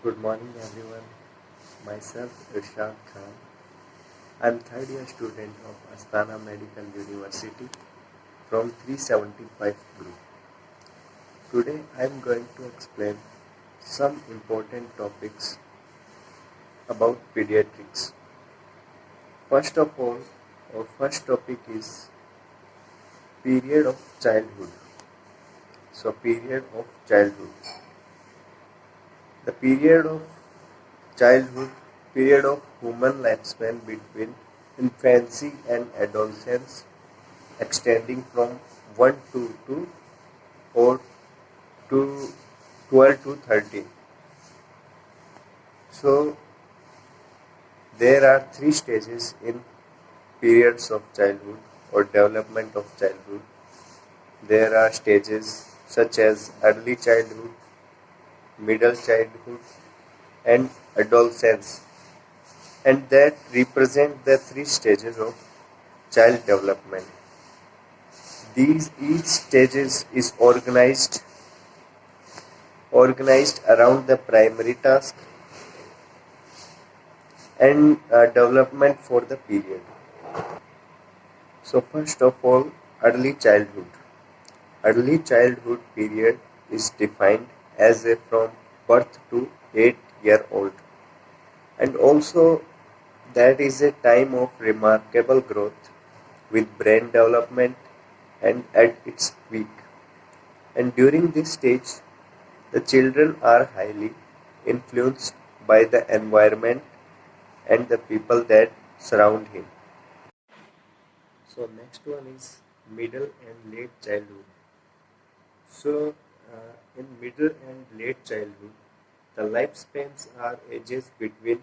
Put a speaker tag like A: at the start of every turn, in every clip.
A: Good morning, everyone. Myself, Irshad Khan. I'm third year student of Astana Medical University from 375 group. Today, I'm going to explain some important topics about pediatrics. First of all, our first topic is period of childhood. Period of childhood. The childhood, period of human lifespan between infancy and adolescence extending from 1 to 2 or to 12 to 30. So there are three stages in periods of childhood or development of childhood. There are stages such as early childhood, middle childhood and adolescence, and that represent the three stages of child development. Each stages is organized around the primary task and development for the period. So first of all, early childhood. Early childhood period is defined as a from birth to 8-year-old, and also that is a time of remarkable growth with brain development and at its peak. And during this stage, the children are highly influenced by the environment and the people that surround him. So next one is middle and late childhood. So in middle and late childhood, the lifespans are ages between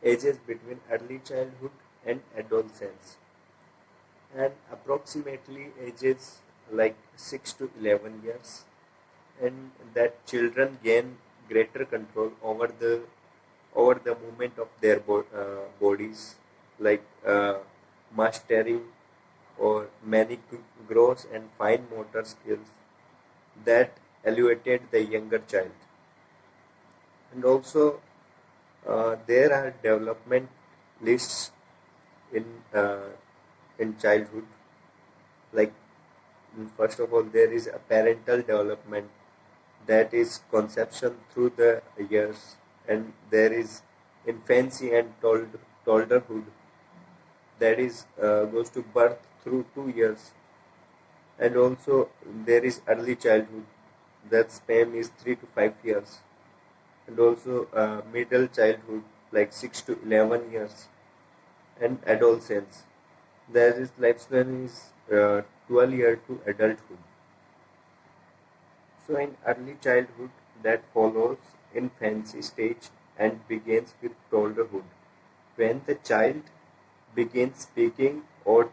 A: early childhood and adolescence, and approximately ages like 6 to 11 years, and that children gain greater control over the movement of their bodies, like mastering or many gross and fine motor skills that elevated the younger child. And also there are development lists in uh, in childhood, like first of all there is a parental development, that is conception through the years, and there is infancy and toddlerhood, that is goes to birth through 2 years, and also there is early childhood, that span is 3 to 5 years, and also middle childhood like 6 to 11 years, and adolescence, there is lifespan is 12 year to adulthood. So in early childhood, that follows infancy stage and begins with toddlerhood, when the child begins speaking or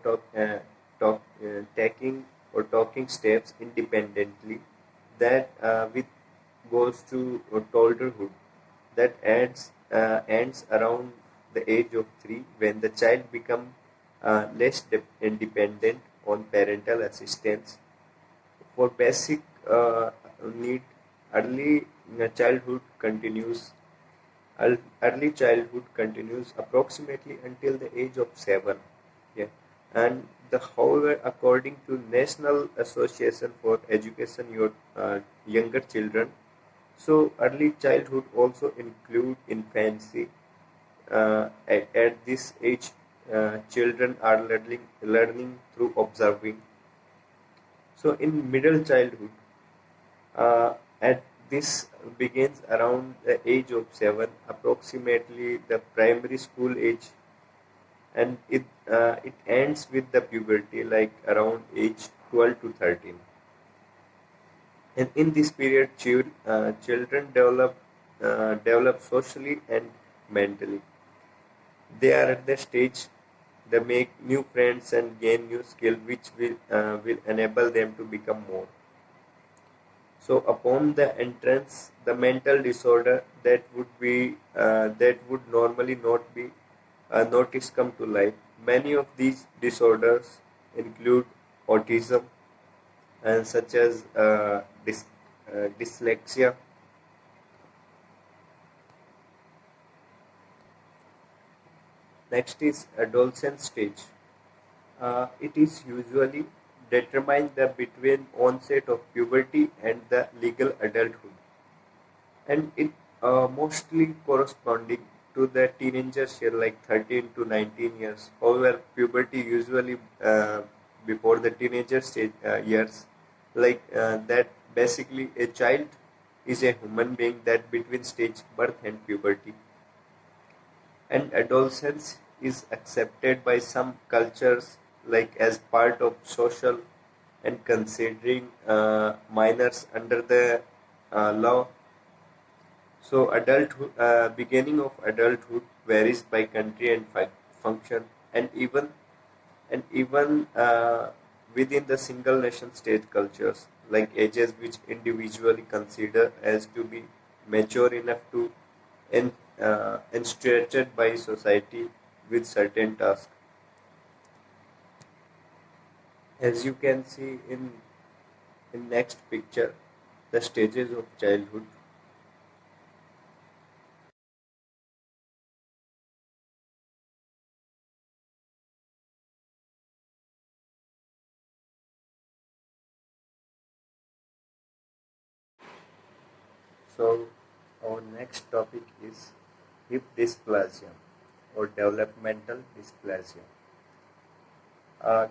A: taking or talking steps independently. That with goes to toddlerhood, that ends around the age of 3, when the child becomes less independent on parental assistance for basic need. Early childhood continues. Early childhood continues approximately until the age of 7. Yeah, and however, according to National Association for Education your younger children, so early childhood also include infancy. At this age, children are learning through observing. So in middle childhood, at this begins around the age of 7, approximately the primary school age, and it ends with the puberty like around age 12 to 13. And in this period, children develop socially and mentally. They are at the stage they make new friends and gain new skill, which will enable them to become more. So upon the entrance, the mental disorder that would normally not be noticed come to light. Many of these disorders include autism, and such as dyslexia, Next is adolescent stage. It is usually determined between onset of puberty and the legal adulthood, and it mostly corresponding to the teenagers here, like 13 to 19 years. However, puberty usually before the teenager stage years, that basically a child is a human being that between stage birth and puberty, and adolescence is accepted by some cultures like as part of social and considering minors under the law. So adulthood, beginning of adulthood varies by country and function, and even within the single nation state cultures, like ages which individually consider as to be mature enough to and entrusted by society with certain tasks. As you can see in next picture, the stages of childhood. So our next topic is hip dysplasia or developmental dysplasia.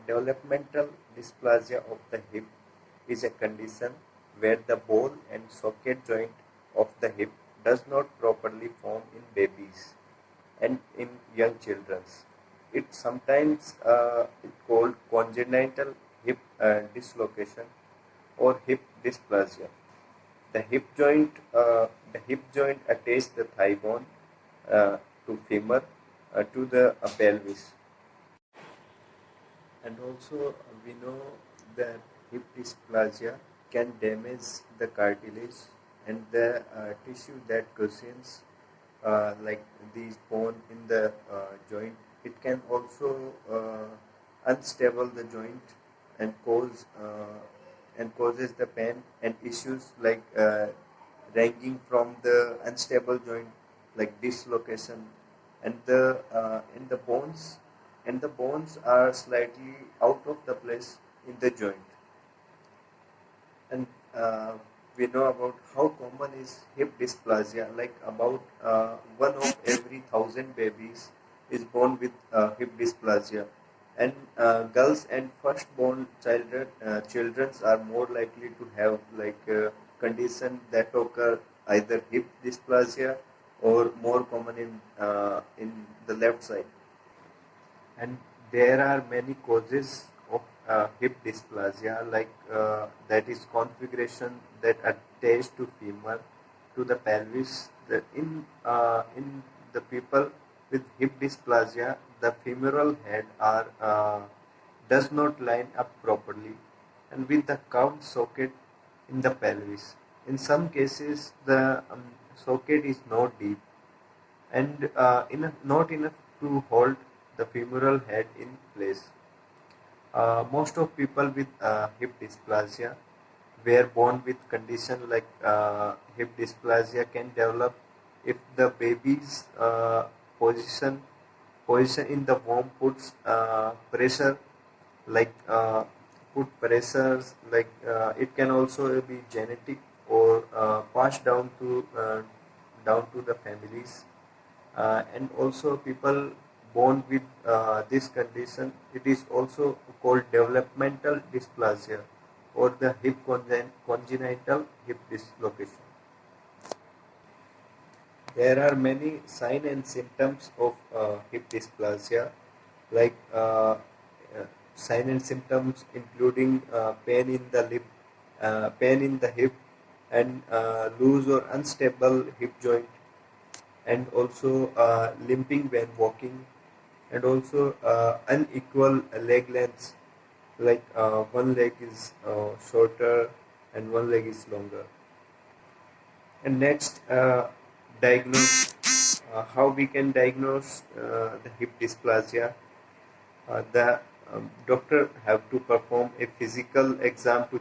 A: Developmental dysplasia of the hip is a condition where the ball and socket joint of the hip does not properly form in babies and in young children. It sometimes is called congenital hip dislocation or hip dysplasia. The hip joint attaches the thigh bone to femur to the pelvis. And also we know that hip dysplasia can damage the cartilage and the tissue that cushions like these bone in the joint. It can also unstable the joint and causes the pain and issues like ranging from the unstable joint like dislocation and the bones are slightly out of the place in the joint. And we know about how common is hip dysplasia. Like about one of every 1,000 babies is born with hip dysplasia, and girls and firstborn children are more likely to have like condition that occur either hip dysplasia or more common in the left side. And there are many causes of hip dysplasia, like that is configuration that attach to femur to the pelvis. In the people with hip dysplasia, the femoral head are does not line up properly, and with the curved socket in the pelvis. In some cases, the socket is not deep and not enough to hold the femoral head in place. Most of people with hip dysplasia were born with condition like hip dysplasia can develop if the baby's position position in the womb puts pressure like put pressures like it can also be genetic or passed down to the families, and also people born with this condition, it is also called developmental dysplasia or the congenital hip dislocation. There are many signs and symptoms of hip dysplasia, like signs and symptoms including pain in the pain in the hip, and loose or unstable hip joint, and also limping when walking, and also unequal leg lengths, like one leg is shorter and one leg is longer. And next, diagnose how we can diagnose the hip dysplasia. The doctor have to perform a physical exam to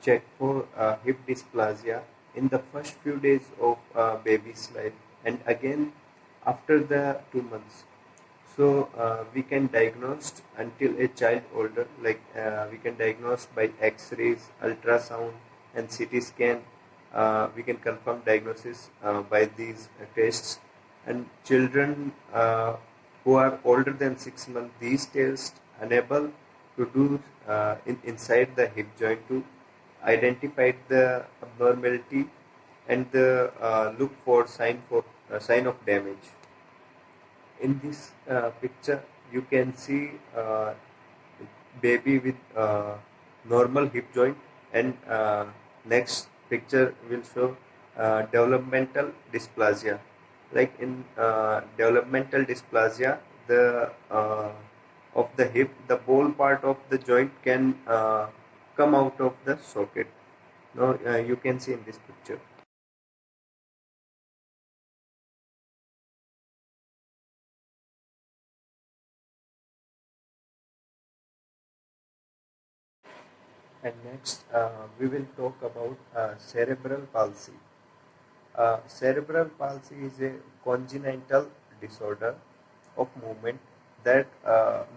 A: check for hip dysplasia in the first few days of baby's life, and again after the 2 months. So we can diagnose until a child older, like we can diagnose by X-rays, ultrasound, and CT scan. We can confirm diagnosis by these tests. And children who are older than 6 months, these tests enable to do inside the hip joint to identify the abnormality and the look for sign of damage. In this picture you can see baby with normal hip joint, and next picture will show developmental dysplasia. Like in developmental dysplasia, the of the hip, the ball part of the joint can come out of the socket. Now you can see in this picture. And next, we will talk about cerebral palsy. Cerebral palsy is a congenital disorder of movement, that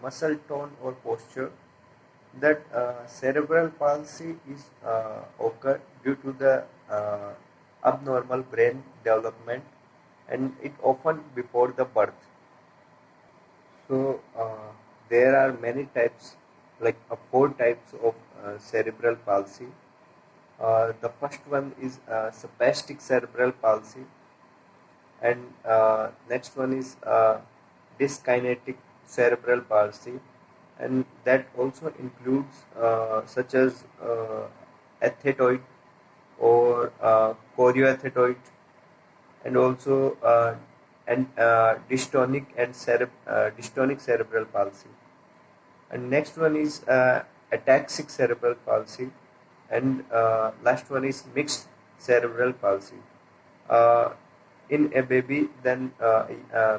A: muscle tone or posture. That cerebral palsy is occur due to the abnormal brain development, and it often before the birth. So there are many types, like four types of cerebral palsy. The first one is spastic cerebral palsy, and next one is dyskinetic cerebral palsy, and that also includes such as athetoid or chorioathetoid, and also dystonic cerebral palsy. And next one is ataxic cerebral palsy, and last one is mixed cerebral palsy. Uh, in a baby, then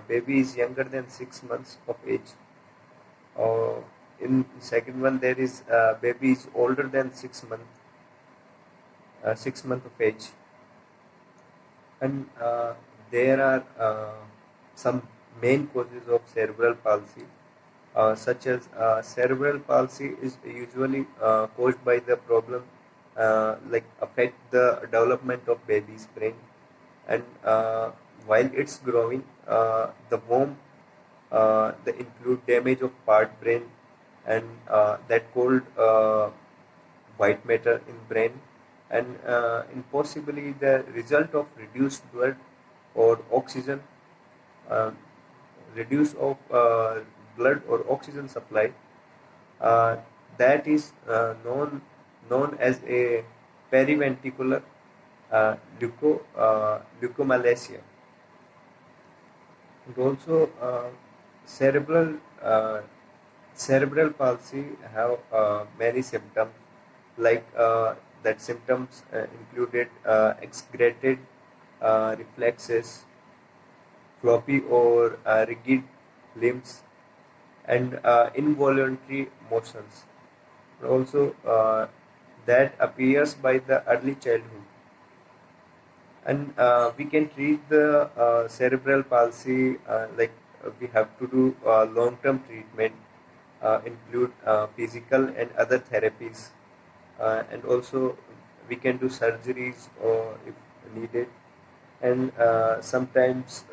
A: baby is younger than 6 months of age. Uh, in second one, there is baby is older than 6 month of age, and there are some main causes of cerebral palsy, such as cerebral palsy is usually caused by the problem like affect the development of baby's brain, and while it's growing, the womb, they include damage of part brain, and that called white matter in brain, and in possibly the result of reduced blood or oxygen, uh, reduce of blood or oxygen supply, uh, that is known as a periventricular leukomalacia. And also cerebral uh, cerebral palsy have many symptoms, like that symptoms included excreted reflexes, floppy or rigid limbs, and involuntary motions. Also, that appears by the early childhood, and we can treat the cerebral palsy, like we have to do long-term treatment, include physical and other therapies, and also we can do surgeries or if needed, and sometimes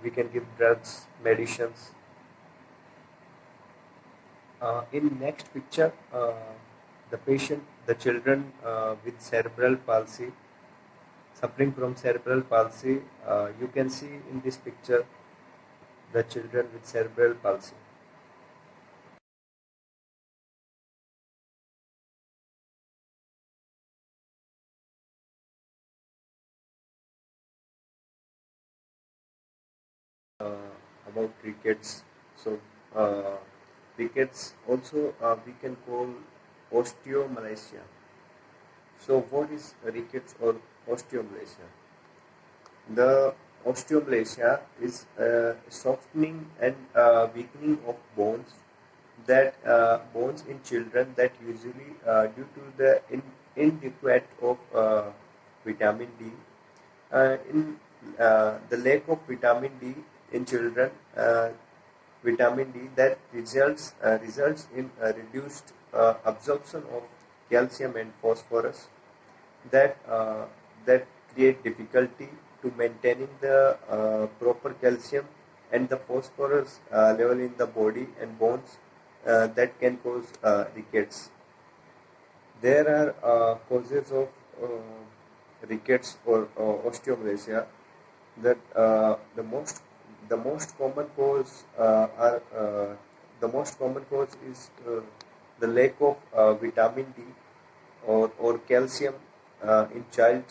A: we can give drugs, medicines. In next picture, the children with cerebral palsy, suffering from cerebral palsy, you can see in this picture the children with cerebral palsy. About rickets. So rickets also we can call osteomalacia. So what is rickets or osteomalacia? The osteomalacia is softening and weakening of bones, that bones in children, that usually due to the inadequate of vitamin D. In the lack of vitamin D in children, vitamin D that results in reduced absorption of calcium and phosphorus that that create difficulty to maintaining the proper calcium and the phosphorus level in the body and bones that can cause rickets. There are causes of rickets or osteomalacia that the most common cause are the most common cause is the lack of vitamin D or calcium in child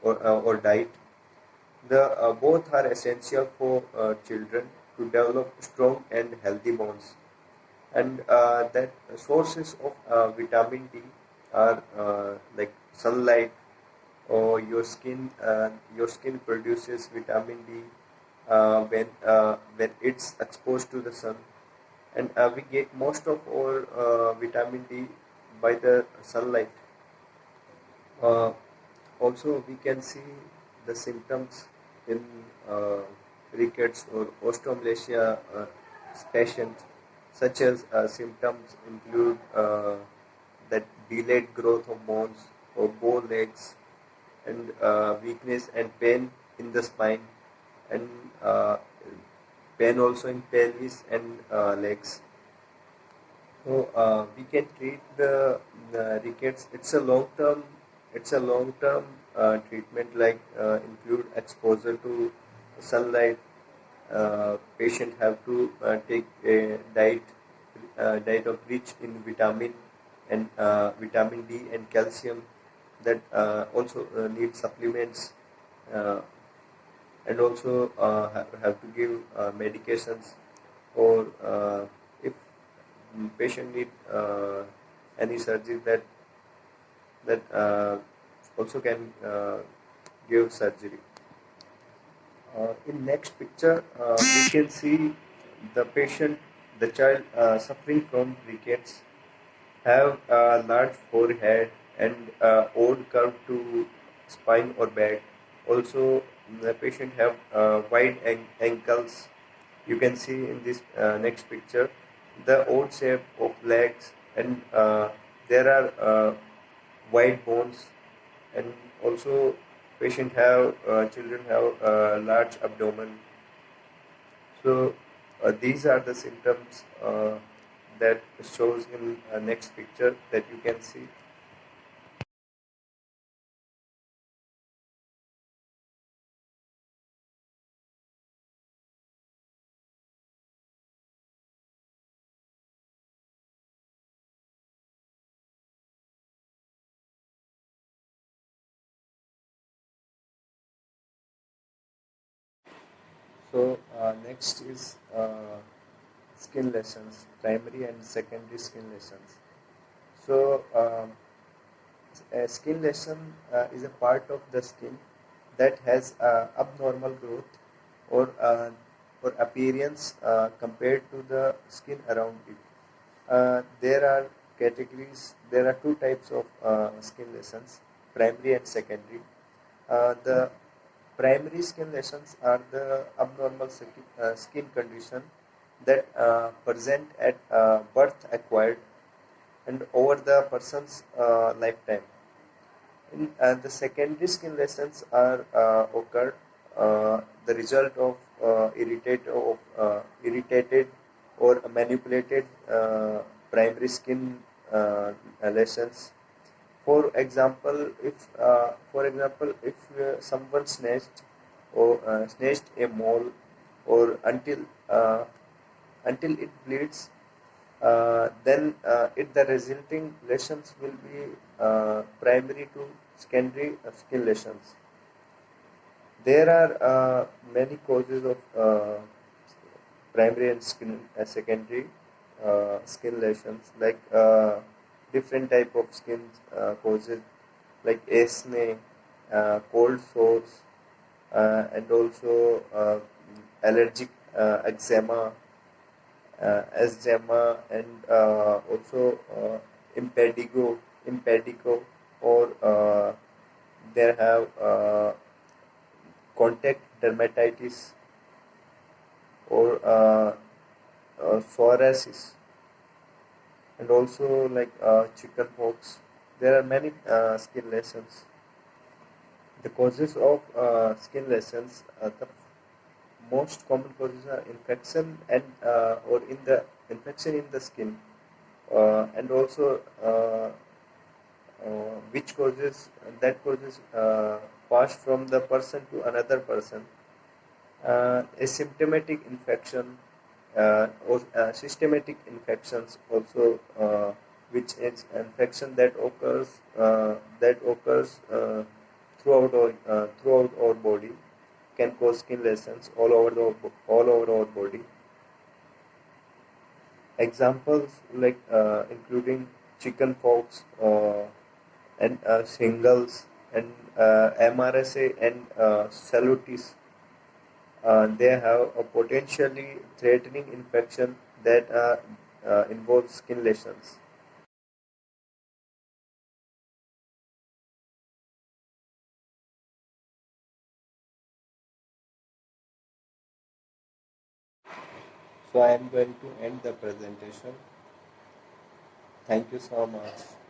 A: or diet. The both are essential for children to develop strong and healthy bones, and that sources of vitamin D are like sunlight, or your skin produces vitamin D when it's exposed to the sun, and we get most of our vitamin D by the sunlight. Uh, Also, we can see the symptoms in uh, rickets or osteomalacia patients, such as symptoms include that delayed growth of bones or bow legs, and weakness and pain in the spine, and pain also in pelvis and legs. So we can treat the rickets. It's a long-term treatment, like include exposure to sunlight. Patient have to take a diet of rich in vitamin and vitamin D and calcium. That also need supplements, uh, and also have to give medications, or if patient need any surgery, that also can give surgery. In next picture, we can see the patient, the child suffering from rickets, have a large forehead and odd curve to spine or back. Also, the patient have wide ankles. You can see in this next picture the odd shape of legs, and there are wide bones, and also patient have children have large abdomen. So these are the symptoms that shows in next picture that you can see. So next is skin lesions, primary and secondary skin lesions. So a skin lesion is a part of the skin that has abnormal growth or appearance compared to the skin around it. There are categories. There are two types of skin lesions: primary and secondary. The primary skin lesions are the abnormal skin condition that present at birth, acquired, and over the person's lifetime. The secondary skin lesions are occur the result of irritated or manipulated primary skin lesions. For example, if someone snatched a mole, or until it bleeds, then the resulting lesions will be primary to secondary skin lesions. There are many causes of primary and secondary skin lesions, like different type of skin causes, like acne, cold sores, and also allergic eczema, and also impetigo, or they have contact dermatitis or psoriasis, and also like chicken pox. There are many skin lesions. The causes of skin lesions, the most common causes are infection and or in the infection in the skin, and also which causes that causes pass from the person to another person. Asymptomatic infection or systematic infections also, which is infection that occurs throughout our body, can cause skin lesions all over our body. Examples like including chicken pox and shingles and MRSA and salutis. They have a potentially threatening infection that involves skin lesions. So I am going to end the presentation. Thank you so much.